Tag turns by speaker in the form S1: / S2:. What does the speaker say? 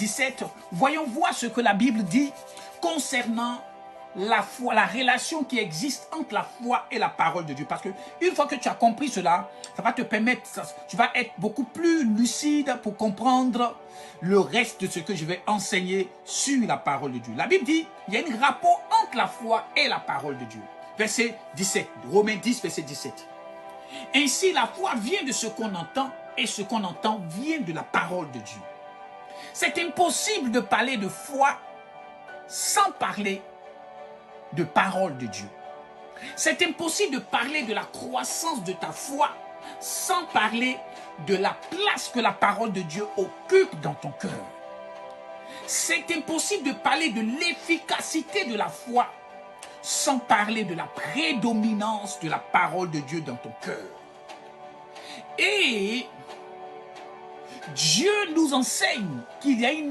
S1: 17, voyons voir ce que la Bible dit concernant la foi, la relation qui existe entre la foi et la parole de Dieu. Parce que une fois que tu as compris cela, ça va te permettre, tu vas être beaucoup plus lucide pour comprendre le reste de ce que je vais enseigner sur la parole de Dieu. La Bible dit, il y a un rapport entre la foi et la parole de Dieu. Verset 17, Romains 10, verset 17. Ainsi, la foi vient de ce qu'on entend et ce qu'on entend vient de la parole de Dieu. C'est impossible de parler de foi sans parler de parole de Dieu. C'est impossible de parler de la croissance de ta foi sans parler de la place que la parole de Dieu occupe dans ton cœur. C'est impossible de parler de l'efficacité de la foi sans parler de la prédominance de la parole de Dieu dans ton cœur. Et Dieu nous enseigne qu'il y a une